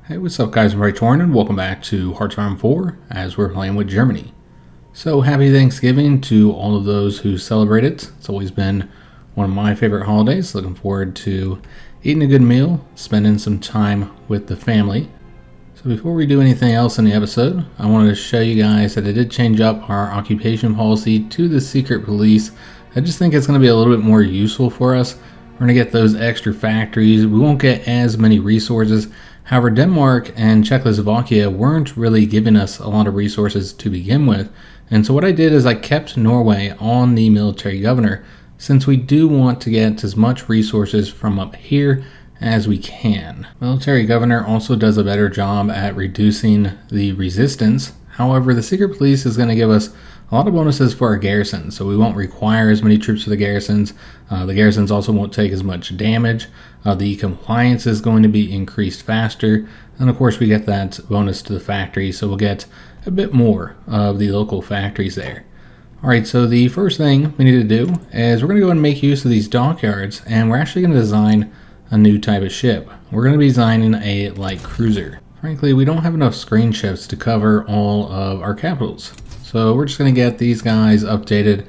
Hey, what's up guys, I'm Praetorian and welcome back to HOI IV as we're playing with Germany. So happy Thanksgiving to all of those who celebrate it. It's always been one of my favorite holidays. Looking forward to eating a good meal, spending some time with the family. So before we do anything else in the episode, I wanted to show you guys that I did change up our occupation policy to the secret police. I just think it's going to be a little bit more useful for us. We're going to get those extra factories. We won't get as many resources. However, Denmark and Czechoslovakia weren't really giving us a lot of resources to begin with. And so what I did is I kept Norway on the military governor, since we do want to get as much resources from up here as we can. Military governor also does a better job at reducing the resistance. However, the secret police is going to give us a lot of bonuses for our garrisons, so we won't require as many troops for the garrisons. The garrisons also won't take as much damage. The compliance is going to be increased faster, and of course we get that bonus to the factory, so we'll get a bit more of the local factories there. Alright, so the first thing we need to do is we're going to go and make use of these dockyards, and we're actually going to design a new type of ship. We're going to be designing a light cruiser. Frankly, we don't have enough screen ships to cover all of our capitals. So we're just going to get these guys updated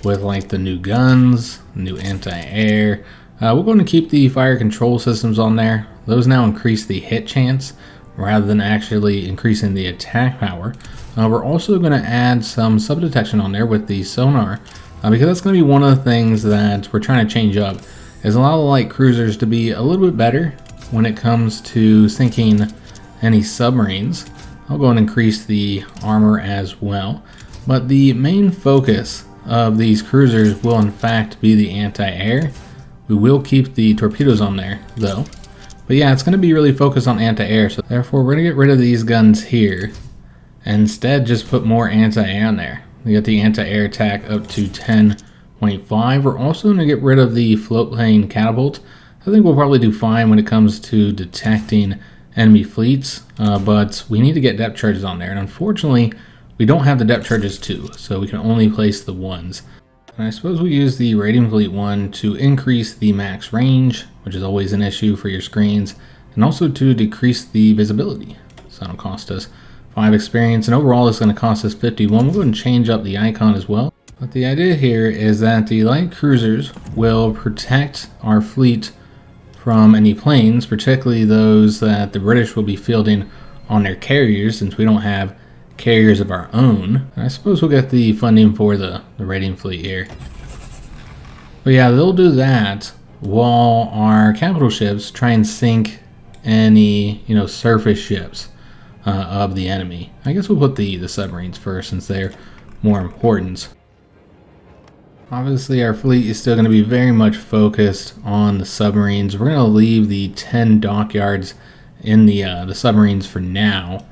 with like the new guns, new anti-air. We're going to keep the fire control systems on there. Those now increase the hit chance rather than actually increasing the attack power. We're also going to add some sub-detection on there with the sonar because that's going to be one of the things that we're trying to change up, is allow the light cruisers to be a little bit better when it comes to sinking any submarines. I'll go and increase the armor as well, but the main focus of these cruisers will in fact be the anti-air. We will keep the torpedoes on there though, but yeah, it's going to be really focused on anti-air, so therefore we're going to get rid of these guns here and instead just put more anti-air on there. We got the anti-air attack up to 10.5. We're also going to get rid of the float plane catapult. I think we'll probably do fine when it comes to detecting enemy fleets, but we need to get depth charges on there, and unfortunately we don't have the depth charges too, so we can only place the ones. And I suppose we use the raiding fleet one to increase the max range, which is always an issue for your screens, and also to decrease the visibility, so that'll cost us 5 experience, and overall it's going to cost us 51. We'll go ahead and change up the icon as well, but the idea here is that the light cruisers will protect our fleet from any planes, particularly those that the British will be fielding on their carriers, since we don't have carriers of our own. And I suppose we'll get the funding for the raiding fleet here. But yeah, they'll do that while our capital ships try and sink any, surface ships of the enemy. I guess we'll put the submarines first, since they're more important. Obviously, our fleet is still going to be very much focused on the submarines. We're going to leave the 10 dockyards in the submarines for now.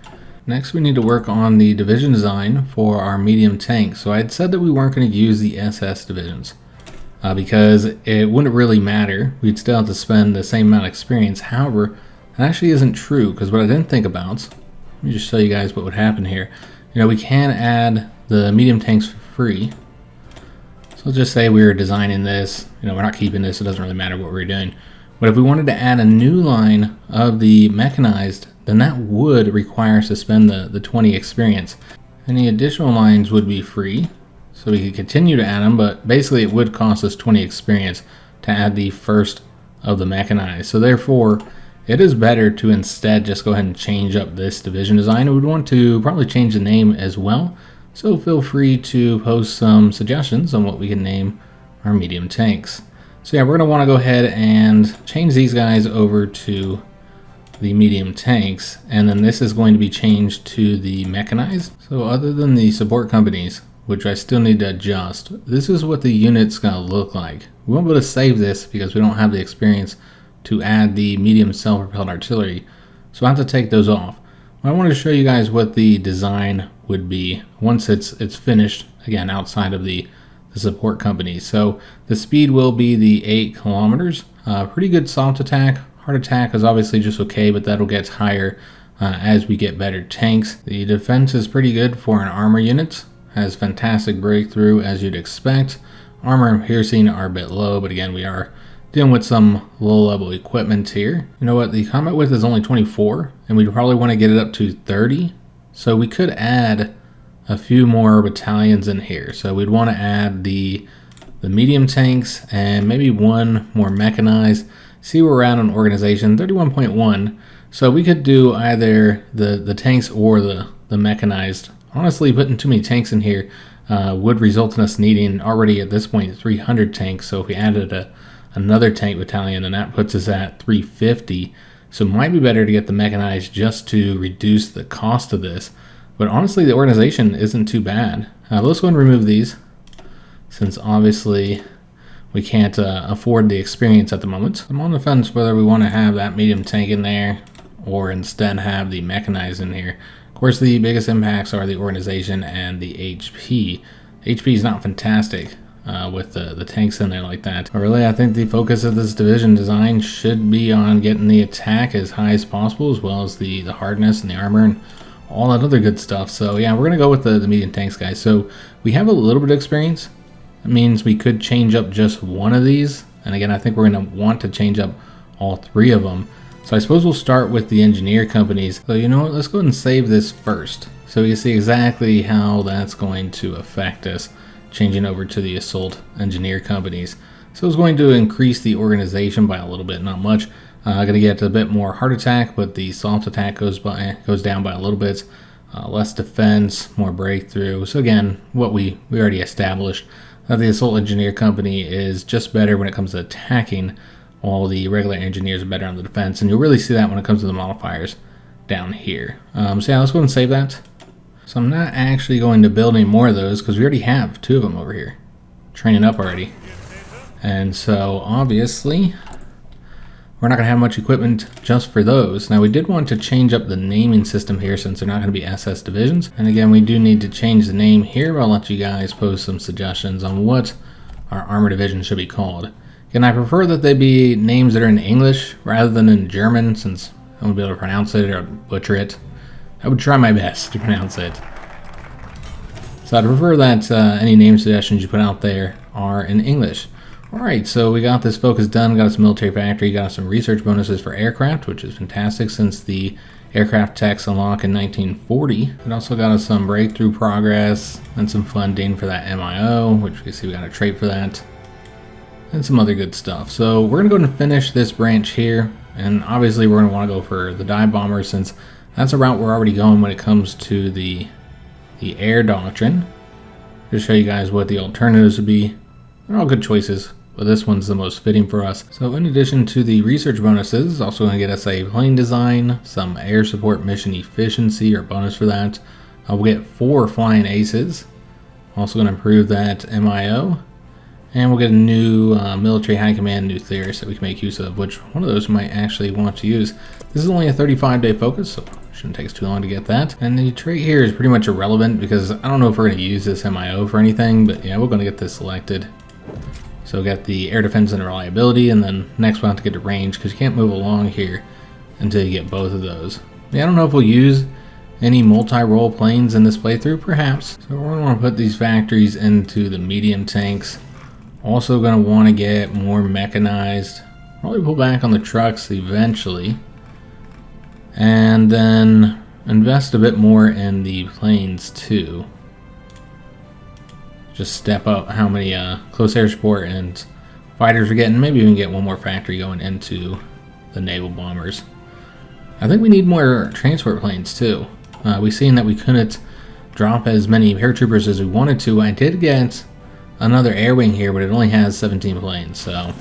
Next, we need to work on the division design for our medium tanks. So I had said that we weren't going to use the SS divisions because it wouldn't really matter. We'd still have to spend the same amount of experience. However, that actually isn't true, because what I didn't think about, let me just show you guys what would happen here. We can add the medium tanks for free. Let's just say we were designing this, we're not keeping this, it doesn't really matter what we're doing. But if we wanted to add a new line of the mechanized, then that would require us to spend the 20 experience. Any additional lines would be free, so we could continue to add them, but basically it would cost us 20 experience to add the first of the mechanized. So therefore, it is better to instead just go ahead and change up this division design. We would want to probably change the name as well. So feel free to post some suggestions on what we can name our medium tanks. So yeah, we're going to want to go ahead and change these guys over to the medium tanks, and then this is going to be changed to the mechanized. So other than the support companies, which I still need to adjust, this is what the unit's going to look like. We won't be able to save this because we don't have the experience to add the medium self-propelled artillery, so I have to take those off. I want to show you guys what the design would be once it's finished, again outside of the support company. So the speed will be the 8 kilometers. Pretty good soft attack. Hard attack is obviously just okay, but that'll get higher as we get better tanks. The defense is pretty good for an armor unit. Has fantastic breakthrough as you'd expect. Armor and piercing are a bit low, but again we are dealing with some low-level equipment here. You know what? The combat width is only 24, and we'd probably want to get it up to 30. So we could add a few more battalions in here. So we'd want to add the medium tanks and maybe one more mechanized. See where we're at on organization, 31.1. So we could do either the tanks or the mechanized. Honestly, putting too many tanks in here would result in us needing already at this point 300 tanks. So if we added another tank battalion, then that puts us at 350. So it might be better to get the mechanized just to reduce the cost of this. But honestly, the organization isn't too bad. Let's go and remove these, since obviously we can't afford the experience at the moment. I'm on the fence whether we want to have that medium tank in there or instead have the mechanized in here. Of course, the biggest impacts are the organization and the HP. HP is not fantastic with the tanks in there like that. But really, I think the focus of this division design should be on getting the attack as high as possible, as well as the hardness and the armor and all that other good stuff. So yeah, we're going to go with the medium tanks, guys. So we have a little bit of experience. That means we could change up just one of these. And again, I think we're going to want to change up all three of them. So I suppose we'll start with the engineer companies. So you know what, let's go ahead and save this first, so we can see exactly how that's going to affect us, changing over to the assault engineer companies. So it's going to increase the organization by a little bit, not much. Going to get a bit more hard attack, but the soft attack goes down by a little bit. Less defense, more breakthrough. So again, what we already established, that the assault engineer company is just better when it comes to attacking, while the regular engineers are better on the defense. And you'll really see that when it comes to the modifiers down here. So yeah, let's go and save that. So I'm not actually going to build any more of those because we already have two of them over here training up already. And so obviously we're not going to have much equipment just for those. Now we did want to change up the naming system here since they're not going to be SS divisions. And again, we do need to change the name here, but I'll let you guys post some suggestions on what our armor division should be called. And I prefer that they be names that are in English rather than in German, since I won't be able to pronounce it or butcher it. I would try my best to pronounce it. So I'd prefer that any name suggestions you put out there are in English. Alright, so we got this focus done, got us a military factory, got us some research bonuses for aircraft, which is fantastic since the aircraft techs unlock in 1940. It also got us some breakthrough progress and some funding for that MIO, which we see we got a trait for that, and some other good stuff. So we're going to go and finish this branch here, and obviously we're going to want to go for the dive bombers since that's a route we're already going when it comes to the air doctrine. Just show you guys what the alternatives would be. They're all good choices, but this one's the most fitting for us. So in addition to the research bonuses, it's also going to get us a plane design, some air support mission efficiency or bonus for that. We'll get 4 flying aces. Also going to improve that MIO. And we'll get a new military high command new theorist that we can make use of, which one of those we might actually want to use. This is only a 35-day focus, so it shouldn't take us too long to get that. And the trait here is pretty much irrelevant because I don't know if we're going to use this MIO for anything, but yeah, we're going to get this selected. So we'll get the air defense and reliability, and then next we'll have to get to range because you can't move along here until you get both of those. Yeah, I don't know if we'll use any multi-role planes in this playthrough, perhaps. So we're going to want to put these factories into the medium tanks. Also going to want to get more mechanized. Probably pull back on the trucks eventually. And then invest a bit more in the planes too. Just step up how many close air support and fighters we're getting. Maybe even get one more factory going into the naval bombers. I think we need more transport planes too. We've seen that we couldn't drop as many paratroopers as we wanted to. I did get another air wing here, but it only has 17 planes, so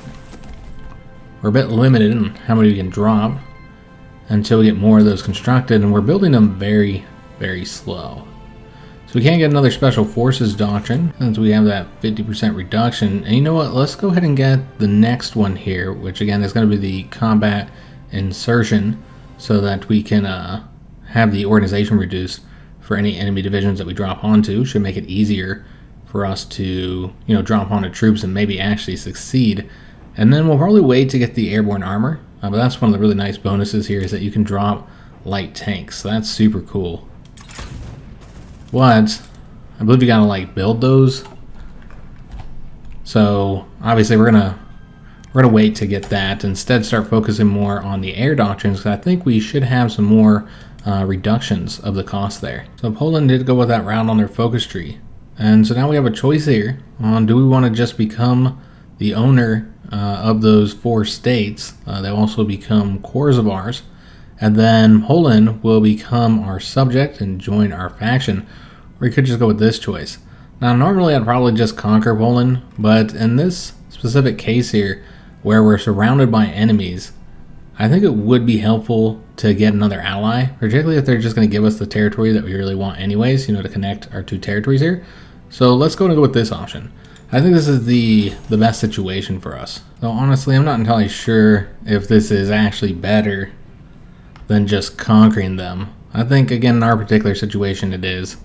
we're a bit limited in how many we can drop until we get more of those constructed, and we're building them very, very slow. So we can't get another special forces doctrine since we have that 50% reduction. And you know what, let's go ahead and get the next one here, which again is going to be the combat insertion, so that we can have the organization reduced for any enemy divisions that we drop onto. Should make it easier for us to, you know, drop onto troops and maybe actually succeed. And then we'll probably wait to get the airborne armor. But that's one of the really nice bonuses here, is that you can drop light tanks. So that's super cool. But I believe you gotta like build those. So obviously we're gonna we're going to wait to get that. Instead, start focusing more on the air doctrines, because I think we should have some more reductions of the cost there. So Poland did go with that route on their focus tree. And so now we have a choice here on, do we want to just become the owner of those 4 states? They'll also become cores of ours. And then Poland will become our subject and join our faction. Or you could just go with this choice. Now, normally I'd probably just conquer Poland, but in this specific case here, where we're surrounded by enemies, I think it would be helpful to get another ally, particularly if they're just going to give us the territory that we really want anyways, to connect our 2 territories here. So let's go with this option. I think this is the best situation for us. Though honestly, I'm not entirely sure if this is actually better than just conquering them. I think, again, in our particular situation, it is.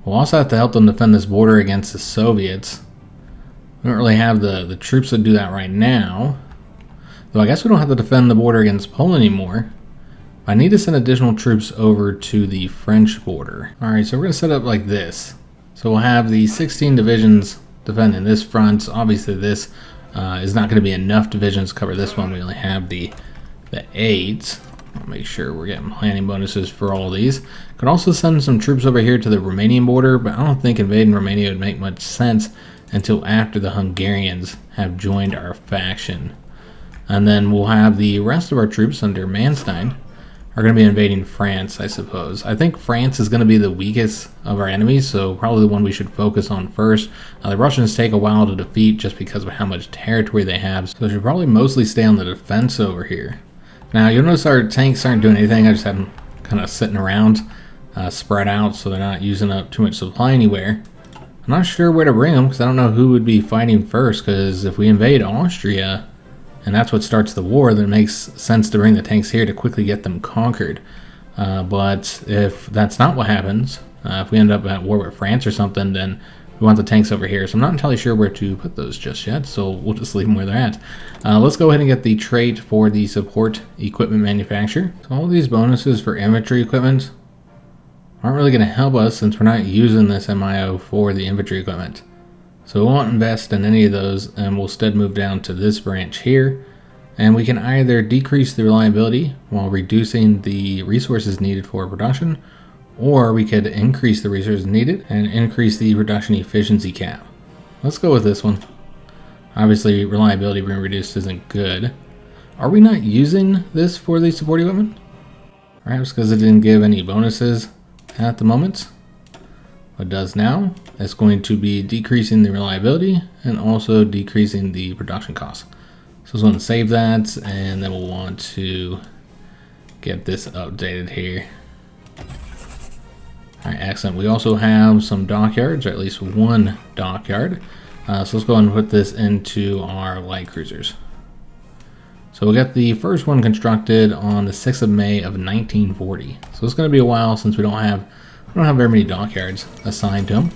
We'll also have to help them defend this border against the Soviets. We don't really have the troops to do that right now. Though I guess we don't have to defend the border against Poland anymore. I need to send additional troops over to the French border. Alright, so we're going to set up like this. So we'll have the 16 divisions defending this front. Obviously this is not going to be enough divisions to cover this one. We only have the 8. I'll make sure we're getting planning bonuses for all these. Could also send some troops over here to the Romanian border, but I don't think invading Romania would make much sense until after the Hungarians have joined our faction. And then we'll have the rest of our troops under Manstein are going to be invading France, I suppose. I think France is going to be the weakest of our enemies, so probably the one we should focus on first. The Russians take a while to defeat just because of how much territory they have, so they should probably mostly stay on the defense over here. Now, you'll notice our tanks aren't doing anything. I just have them kind of sitting around, spread out, so they're not using up too much supply anywhere. I'm not sure where to bring them, because I don't know who would be fighting first, because if we invade Austria, and that's what starts the war, then it makes sense to bring the tanks here to quickly get them conquered. But if that's not what happens, if we end up at war with France or something, then we want the tanks over here. So I'm not entirely sure where to put those just yet, so we'll just leave them where they're at. Let's go ahead and get the trait for the support equipment manufacturer. So all these bonuses for infantry equipment aren't really going to help us since we're not using this MIO for the infantry equipment. So we won't invest in any of those, and we'll instead move down to this branch here. And we can either decrease the reliability while reducing the resources needed for production, or we could increase the resources needed and increase the production efficiency cap. Let's go with this one. Obviously, reliability being reduced isn't good. Are we not using this for the support equipment? Perhaps because it didn't give any bonuses at the moment. What it does now, it's going to be decreasing the reliability and also decreasing the production costs. So let's want to save that, and then we'll want to get this updated here. Alright, excellent. We also have some dockyards, or at least one dockyard. So let's go ahead and put this into our light cruisers. So we'll get the first one constructed on the 6th of May of 1940. So it's going to be a while since we don't have very many dockyards assigned to them.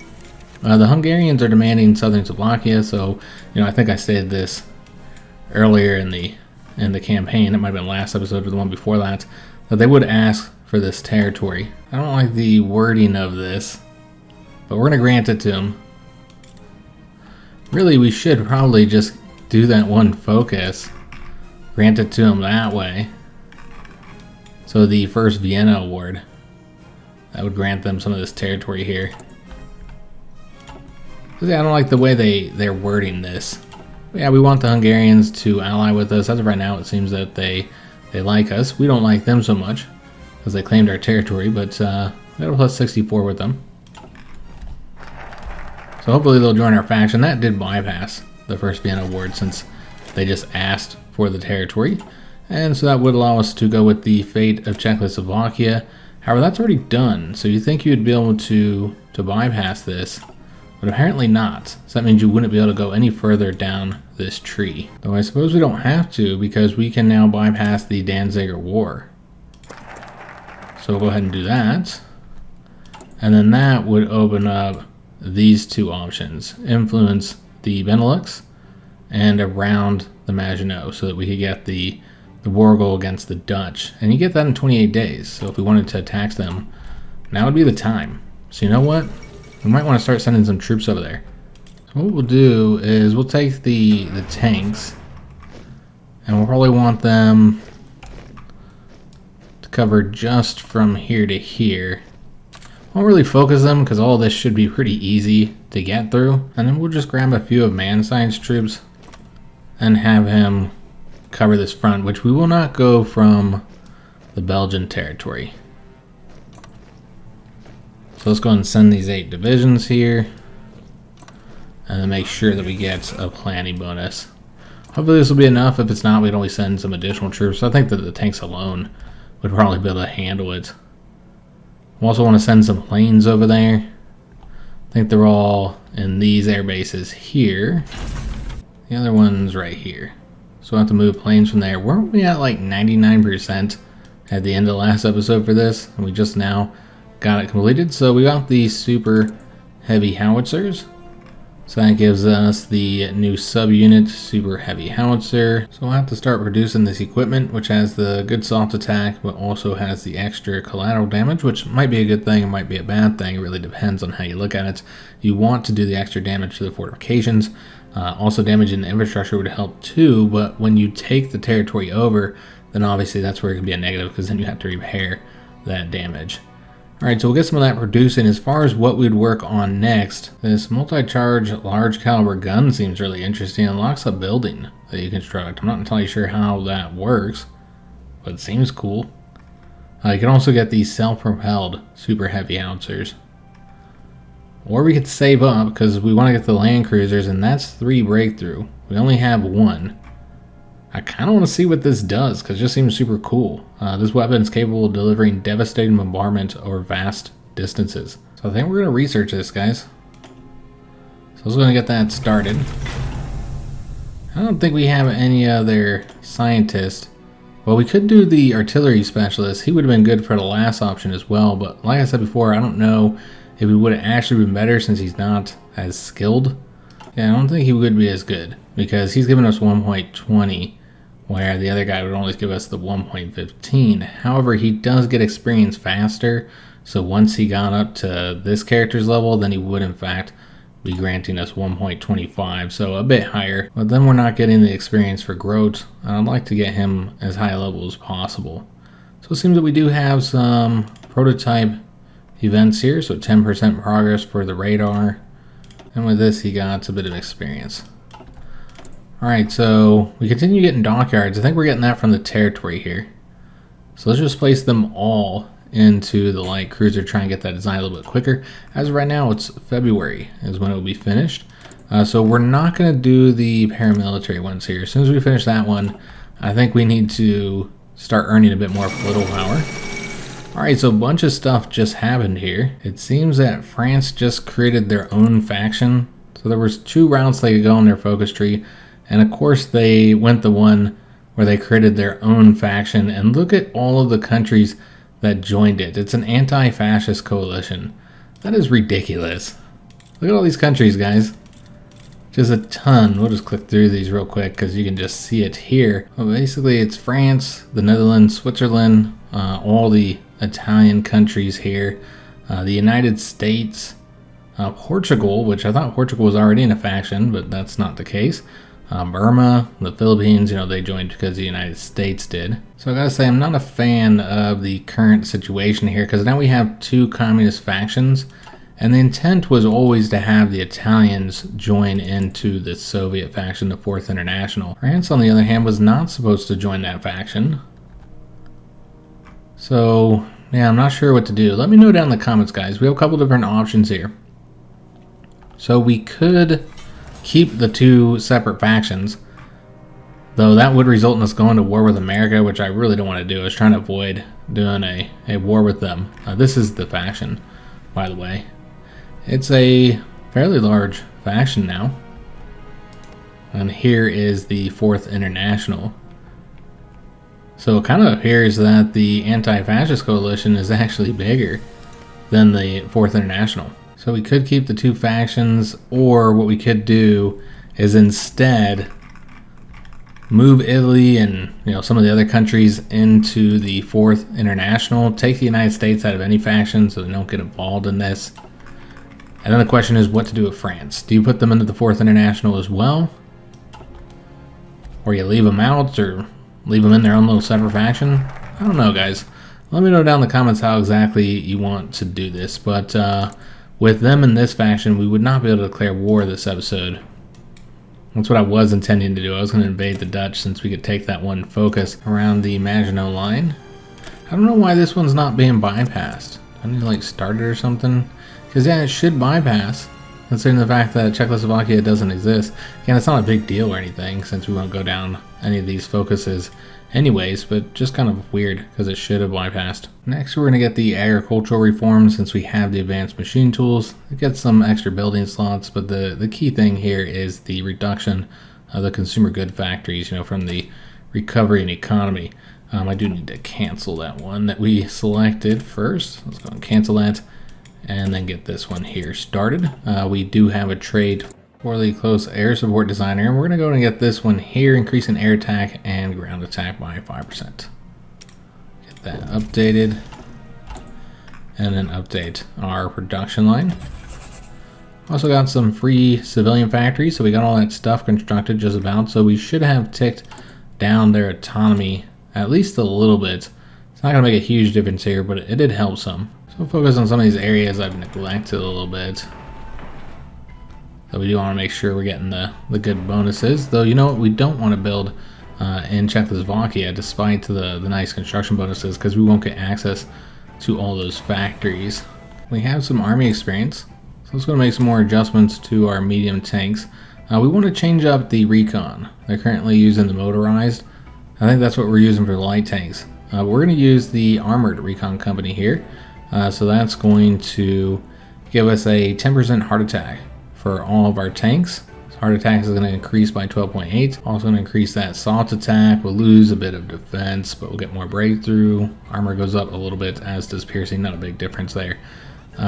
The Hungarians are demanding southern Slovakia, so I think I stated this earlier in the campaign. It might have been last episode or the one before that they would ask for this territory. I don't like the wording of this, but we're going to grant it to them. Really, we should probably just do that one focus, grant it to them that way. So the first Vienna award, that would grant them some of this territory here. I don't like the way they're wording this. But yeah, we want the Hungarians to ally with us. As of right now, it seems that they like us. We don't like them so much because they claimed our territory, but we got a plus 64 with them. So hopefully they'll join our faction. That did bypass the first Vienna award since they just asked for the territory. And so that would allow us to go with the fate of Czechoslovakia. However, that's already done, so you think you'd be able to bypass this, but apparently not. So that means you wouldn't be able to go any further down this tree. Though I suppose we don't have to, because we can now bypass the Danziger War. So we'll go ahead and do that. And then that would open up these two options. Influence the Benelux and around the Maginot, so that we could get the war goal against the Dutch. And you get that in 28 days. So if we wanted to tax them, now would be the time. So you know what? We might want to start sending some troops over there. So what we'll do is we'll take the tanks, and we'll probably want them to cover just from here to here. Won't really focus them because all this should be pretty easy to get through. And then we'll just grab a few of Manstein's troops and have him cover this front, which we will not go from the Belgian territory. So let's go ahead and send these 8 divisions here and then make sure that we get a planning bonus. Hopefully this will be enough. If it's not, we'd only send some additional troops. So I think that the tanks alone would probably be able to handle it. We also want to send some planes over there. I think they're all in these air bases here. The other one's right here. So we'll have to move planes from there. Weren't we at like 99% at the end of the last episode for this? And we just now got it completed. So we got these super heavy howitzers. So that gives us the new subunit, super heavy howitzer. So we'll have to start producing this equipment, which has the good soft attack, but also has the extra collateral damage, which might be a good thing, it might be a bad thing. It really depends on how you look at it. You want to do the extra damage to the fortifications. Also damaging the infrastructure would help too, but when you take the territory over, then obviously that's where it can be a negative, because then you have to repair that damage. Alright, so we'll get some of that producing. As far as what we'd work on next, this multi-charge large caliber gun seems really interesting. It unlocks a building that you construct. I'm not entirely sure how that works, but it seems cool. You can also get these self-propelled super heavy howitzers. Or we could save up because we want to get the land cruisers, and that's 3 breakthrough. We only have 1. I kind of want to see what this does because it just seems super cool. This weapon is capable of delivering devastating bombardment over vast distances. So I think we're going to research this, guys. So I was going to get that started. I don't think we have any other scientist. Well, we could do the artillery specialist. He would have been good for the last option as well. But like I said before, I don't know if he would have actually been better since he's not as skilled. Yeah, I don't think he would be as good because he's giving us 1.20. Where the other guy would only give us the 1.15. However, he does get experience faster, so once he got up to this character's level, then he would in fact be granting us 1.25, so a bit higher. But then we're not getting the experience for growth, and I'd like to get him as high level as possible. So it seems that we do have some prototype events here, so 10% progress for the radar, and with this he got a bit of experience. Alright, so we continue getting dockyards. I think we're getting that from the territory here. So let's just place them all into the light cruiser, try and get that design a little bit quicker. As of right now, it's February is when it will be finished. So we're not going to do the paramilitary ones here. As soon as we finish that one, I think we need to start earning a bit more political power. Alright, so a bunch of stuff just happened here. It seems that France just created their own faction. So there was 2 routes they could go on their focus tree. And of course they went the one where they created their own faction, and look at all of the countries that joined it. It's an anti-fascist coalition. That is ridiculous. Look at all these countries, guys. Just a ton. We'll just click through these real quick because you can just see it here. Well, basically it's France, the Netherlands, Switzerland, all the Italian countries here, the United States, Portugal, which I thought Portugal was already in a faction, but that's not the case. Burma, the Philippines, they joined because the United States did. So I gotta say, I'm not a fan of the current situation here because now we have 2 communist factions, and the intent was always to have the Italians join into the Soviet faction, the Fourth International. France, on the other hand, was not supposed to join that faction. So, yeah, I'm not sure what to do. Let me know down in the comments, guys. We have a couple different options here. So we could keep the 2 separate factions, though that would result in us going to war with America, which I really don't want to do. I was trying to avoid doing a war with them. This is the faction, by the way. It's a fairly large faction now. And here is the Fourth International. So it kind of appears that the anti-fascist coalition is actually bigger than the Fourth International. So we could keep the 2 factions, or what we could do is instead move Italy and some of the other countries into the Fourth International, take the United States out of any faction so they don't get involved in this, And then the question is what to do with France. Do you put them into the 4th International as well? Or you leave them out, or leave them in their own little separate faction? I don't know, guys. Let me know down in the comments how exactly you want to do this. But with them in this faction, we would not be able to declare war this episode. That's what I was intending to do. I was going to invade the Dutch since we could take that one focus around the Maginot Line. I don't know why this one's not being bypassed. I need to like start it or something. Because yeah, it should bypass, considering the fact that Czechoslovakia doesn't exist. Again, it's not a big deal or anything, since we won't go down any of these focuses anyways, but just kind of weird, because it should have bypassed. Next, we're going to get the agricultural reform, since we have the advanced machine tools. It gets some extra building slots, but the key thing here is the reduction of the consumer good factories, you know, from the recovery and economy. I do need to cancel that one that we selected first. Let's go and cancel that. And then get this one here started. We do have a trade for the close air support designer, and we're going to go and get this one here, increasing air attack and ground attack by 5%. Get that updated, and then update our production line. Also got some free civilian factories, so we got all that stuff constructed just about, so we should have ticked down their autonomy at least a little bit. It's not going to make a huge difference here, but it did help some. So we'll focus on some of these areas I've neglected a little bit. So we do want to make sure we're getting the good bonuses. Though, you know what, we don't want to build in Czechoslovakia, despite the nice construction bonuses, because we won't get access to all those factories. We have some army experience, so let's go make some more adjustments to our medium tanks. We want to change up the recon. They're currently using the motorized. I think that's what we're using for the light tanks. We're going to use the armored recon company here. So that's going to give us a 10% heart attack for all of our tanks. So heart attack is going to increase by 12.8. Also going to increase that assault attack. We'll lose a bit of defense, but we'll get more breakthrough. Armor goes up a little bit, as does piercing. Not a big difference there.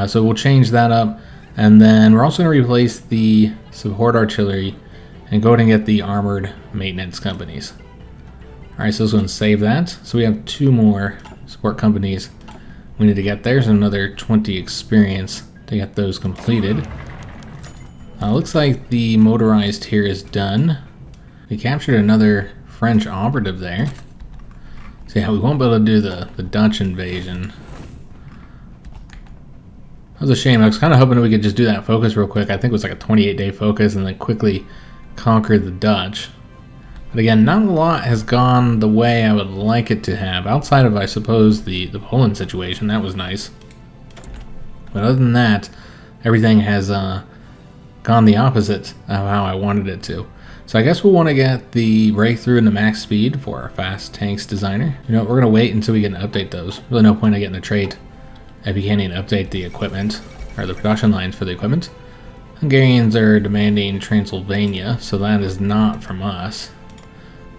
So we'll change that up. And then we're also going to replace the support artillery and go ahead and get the armored maintenance companies. Alright, so let's go and save that. So we have 2 more support companies we need to get. There's another 20 experience to get those completed. Looks like the motorized here is done. We captured another French operative there. So yeah, we won't be able to do the Dutch invasion. That was a shame. I was kind of hoping we could just do that focus real quick. I think it was like a 28-day focus and then quickly conquer the Dutch. But again, not a lot has gone the way I would like it to have, outside of, I suppose, the Poland situation. That was nice. But other than that, everything has gone the opposite of how I wanted it to. So I guess we'll want to get the breakthrough and the max speed for our fast tanks designer. You know, we're going to wait until we get an update those. Really no point in getting a trait if you can't even update the equipment, or the production lines for the equipment. Hungarians are demanding Transylvania, so that is not from us.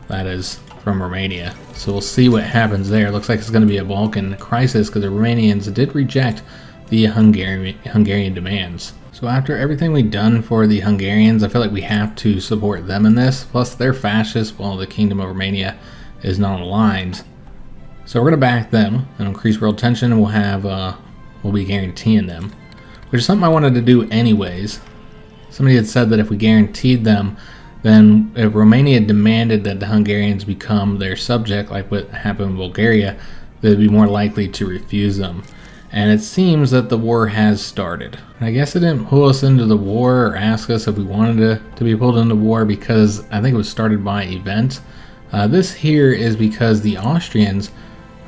That is from Romania. So we'll see what happens there. Looks like it's going to be a Balkan crisis because the Romanians did reject the Hungarian demands. So after everything we've done for the Hungarians, I feel like we have to support them in this. Plus they're fascist while the Kingdom of Romania is not aligned. So we're going to back them and increase world tension, and we'll be guaranteeing them. Which is something I wanted to do anyways. Somebody had said that if we guaranteed them, then if Romania demanded that the Hungarians become their subject, like what happened in Bulgaria, they'd be more likely to refuse them. And it seems that the war has started. I guess it didn't pull us into the war or ask us if we wanted to be pulled into war, because I think it was started by event. This here is because the Austrians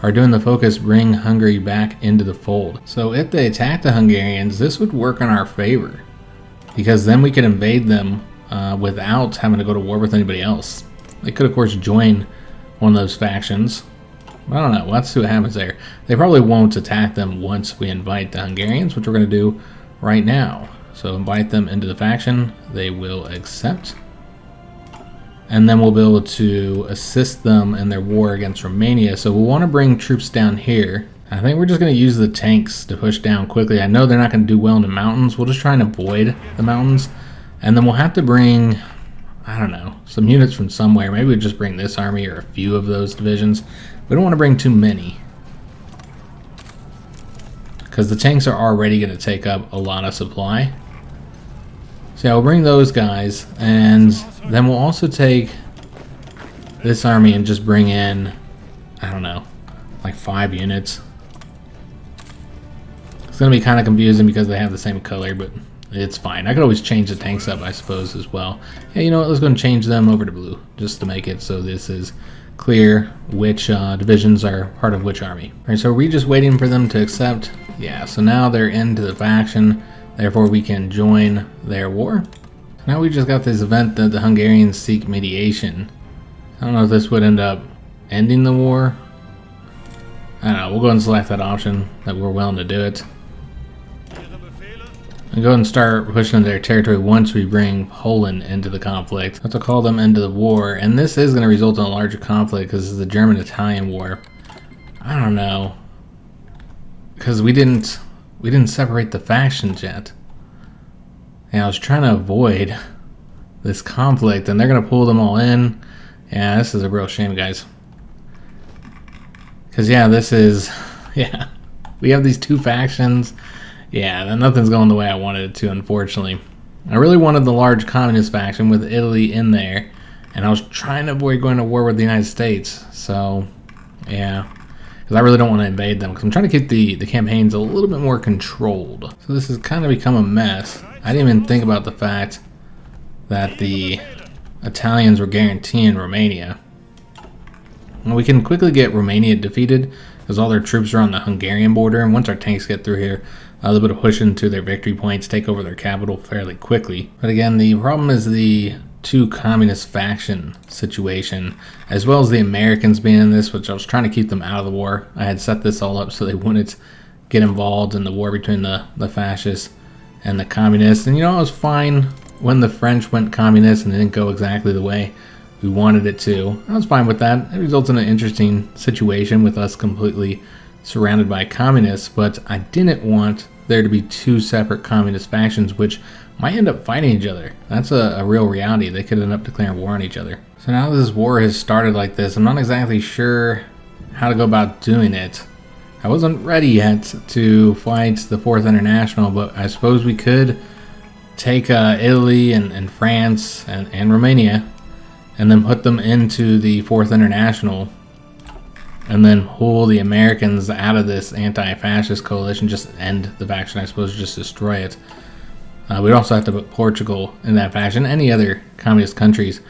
are doing the focus bring Hungary back into the fold. So if they attack the Hungarians, this would work in our favor, because then we could invade them without having to go to war with anybody else. They could, of course, join one of those factions. I don't know. Let's see what happens there. They probably won't attack them once we invite the Hungarians, which we're going to do right now. So invite them into the faction. They will accept. And then we'll be able to assist them in their war against Romania. So we'll want to bring troops down here. I think we're just going to use the tanks to push down quickly. I know they're not going to do well in the mountains. We'll just try and avoid the mountains. And then we'll have to bring, I don't know, some units from somewhere. Maybe we'll just bring this army or a few of those divisions. We don't want to bring too many, because the tanks are already going to take up a lot of supply. So yeah, we'll bring those guys, and then we'll also take this army and just bring in, I don't know, like 5 units. It's going to be kind of confusing because they have the same color, but it's fine. I could always change the tanks up, I suppose, as well. Yeah, you know what? Let's go and change them over to blue, just to make it so this is clear which divisions are part of which army. All right, so are we just waiting for them to accept? Yeah, so now they're into the faction, therefore we can join their war. Now we just got this event that the Hungarians seek mediation. I don't know if this would end up ending the war. I don't know, we'll go and select that option that we're willing to do it. And go and start pushing their territory once we bring Poland into the conflict. I have to call them into the war, and this is going to result in a larger conflict because this is the German-Italian war. I don't know, because we didn't separate the factions yet. And I was trying to avoid this conflict, and they're going to pull them all in. Yeah, this is a real shame, guys. Because yeah, this is, yeah, we have these 2 factions. Yeah, then nothing's going the way I wanted it to, unfortunately. I really wanted the large communist faction with Italy in there, and I was trying to avoid going to war with the United States. So, yeah, because I really don't want to invade them, because I'm trying to keep the campaigns a little bit more controlled. So this has kind of become a mess. I didn't even think about the fact that the Italians were guaranteeing Romania. And we can quickly get Romania defeated, because all their troops are on the Hungarian border, and once our tanks get through here, they'll be able to push into their victory points, take over their capital fairly quickly. But again, the problem is the 2 communist faction situation, as well as the Americans being in this, which I was trying to keep them out of the war. I had set this all up so they wouldn't get involved in the war between the fascists and the communists. And you know, I was fine when the French went communist and it didn't go exactly the way we wanted it to. I was fine with that. It results in an interesting situation with us completely surrounded by communists, but I didn't want there to be 2 separate communist factions which might end up fighting each other. That's a real reality. They could end up declaring war on each other. So now this war has started like this, I'm not exactly sure how to go about doing it. I wasn't ready yet to fight the 4th International, but I suppose we could take Italy and France and Romania and then put them into the 4th International, and then pull the Americans out of this anti-fascist coalition, just end the faction, I suppose, just destroy it. We'd also have to put Portugal in that faction. Any other communist countries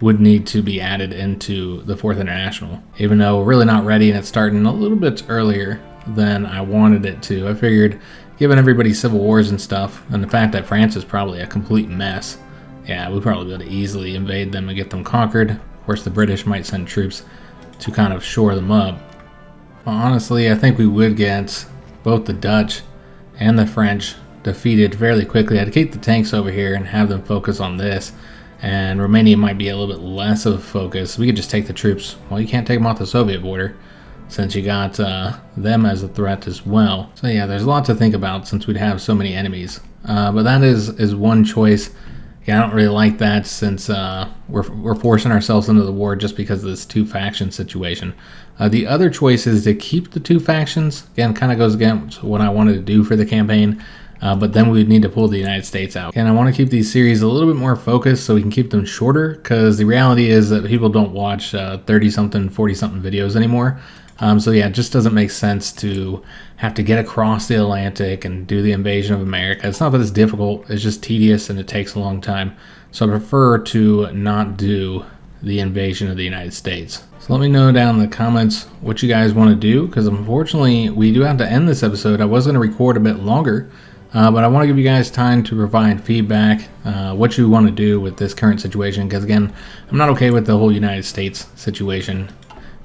would need to be added into the 4th International. Even though we're really not ready and it's starting a little bit earlier than I wanted it to. I figured, given everybody's civil wars and stuff, and the fact that France is probably a complete mess, yeah, we'd probably be able to easily invade them and get them conquered. Of course, the British might send troops to kind of shore them up. Well, honestly, I think we would get both the Dutch and the French defeated fairly quickly. I'd keep the tanks over here and have them focus on this, and Romania might be a little bit less of a focus. We could just take the troops. Well, you can't take them off the Soviet border since you got them as a threat as well. So yeah, there's a lot to think about since we'd have so many enemies. But that is one choice. Yeah, I don't really like that since we're forcing ourselves into the war just because of this 2 faction situation. The other choice is to keep the 2 factions. Again, kind of goes against what I wanted to do for the campaign, but then we would need to pull the United States out. And I want to keep these series a little bit more focused so we can keep them shorter, because the reality is that people don't watch 30-something, 40-something videos anymore. So yeah, it just doesn't make sense to have to get across the Atlantic and do the invasion of America. It's not that it's difficult, it's just tedious and it takes a long time. So I prefer to not do the invasion of the United States. So let me know down in the comments what you guys want to do, because unfortunately we do have to end this episode. I was going to record a bit longer, but I want to give you guys time to provide feedback, what you want to do with this current situation, because again, I'm not okay with the whole United States situation.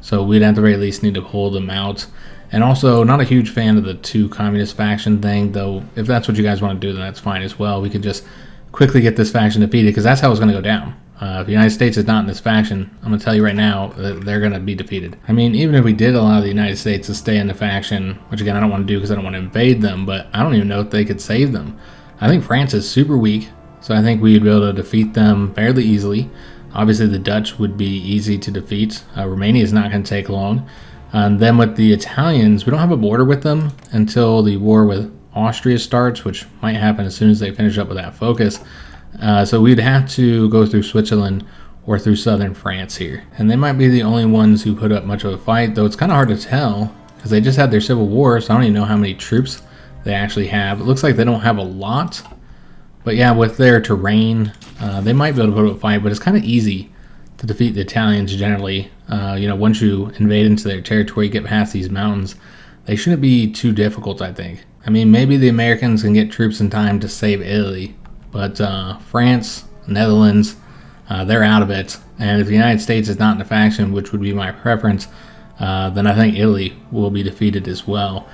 So we'd at the very least need to pull them out. And also, not a huge fan of the 2 communist faction thing, though if that's what you guys want to do, then that's fine as well. We could just quickly get this faction defeated, because that's how it's going to go down. If the United States is not in this faction, I'm going to tell you right now that they're going to be defeated. I mean, even if we did allow the United States to stay in the faction, which again I don't want to do because I don't want to invade them, but I don't even know if they could save them. I think France is super weak, so I think we'd be able to defeat them fairly easily. Obviously the Dutch would be easy to defeat. Romania is not going to take long. And then with the Italians, we don't have a border with them until the war with Austria starts, which might happen as soon as they finish up with that focus. So we'd have to go through Switzerland or through southern France here. And they might be the only ones who put up much of a fight, though it's kind of hard to tell because they just had their civil war, so I don't even know how many troops they actually have. It looks like they don't have a lot, but yeah, with their terrain, they might be able to put up a fight, but it's kind of easy to defeat the Italians generally. Once you invade into their territory, get past these mountains, they shouldn't be too difficult, I think. I mean, maybe the Americans can get troops in time to save Italy, but France, Netherlands, they're out of it. And if the United States is not in the faction, which would be my preference, then I think Italy will be defeated as well.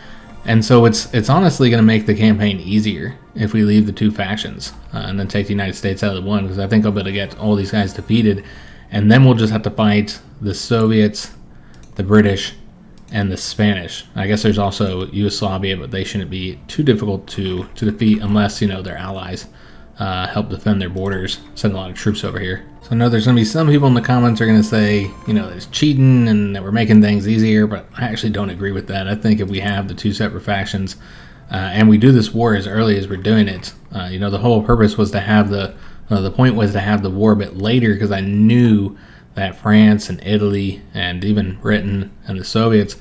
And so it's honestly going to make the campaign easier if we leave the two factions and then take the United States out of the one, because I think I'll be able to get all these guys defeated, and then we'll just have to fight the Soviets, the British, and the Spanish. I guess there's also Yugoslavia, but they shouldn't be too difficult to defeat unless, their allies help defend their borders, send a lot of troops over here. So I know there's going to be some people in the comments are going to say, that it's cheating and that we're making things easier, but I actually don't agree with that. I think if we have the two separate factions and we do this war as early as we're doing it, the whole purpose was to have the point was to have the war a bit later, because I knew that France and Italy and even Britain and the Soviets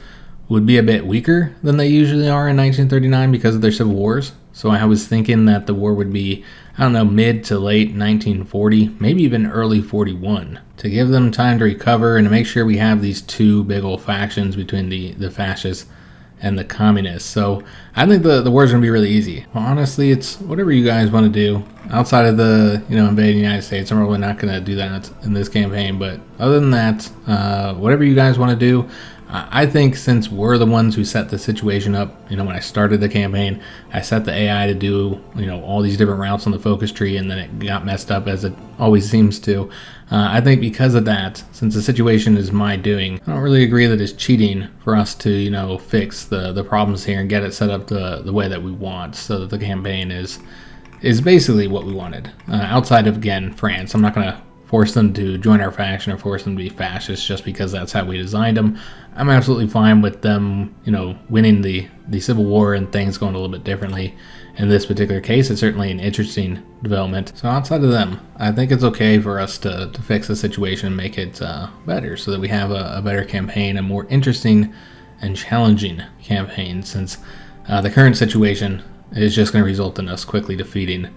would be a bit weaker than they usually are in 1939 because of their civil wars. So I was thinking that the war would be, mid to late 1940, maybe even early 41, to give them time to recover and to make sure we have these two big old factions between the fascists and the communists. So I think the war is going to be really easy. Well, honestly, it's whatever you guys want to do. Outside of the, invading the United States, I'm probably not going to do that in this campaign. But other than that, whatever you guys want to do, I think since we're the ones who set the situation up, when I started the campaign, I set the AI to do, all these different routes on the focus tree, and then it got messed up as it always seems to. I think because of that, since the situation is my doing, I don't really agree that it's cheating for us to, fix the problems here and get it set up the way that we want, so that the campaign is basically what we wanted. Outside of, again, France, I'm not going to force them to join our faction or force them to be fascists just because that's how we designed them. I'm absolutely fine with them, winning the Civil War and things going a little bit differently. In this particular case, it's certainly an interesting development. So outside of them, I think it's okay for us to fix the situation and make it better, so that we have a better campaign, a more interesting and challenging campaign, since the current situation is just going to result in us quickly defeating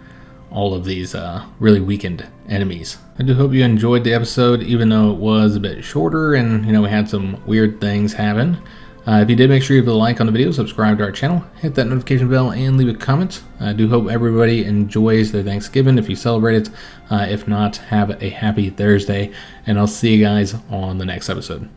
all of these really weakened enemies. I do hope you enjoyed the episode, even though it was a bit shorter and we had some weird things happen. If you did, make sure you leave a like on the video, subscribe to our channel, hit that notification bell, and leave a comment. I do hope everybody enjoys their Thanksgiving if you celebrate it. If not, have a happy Thursday, and I'll see you guys on the next episode.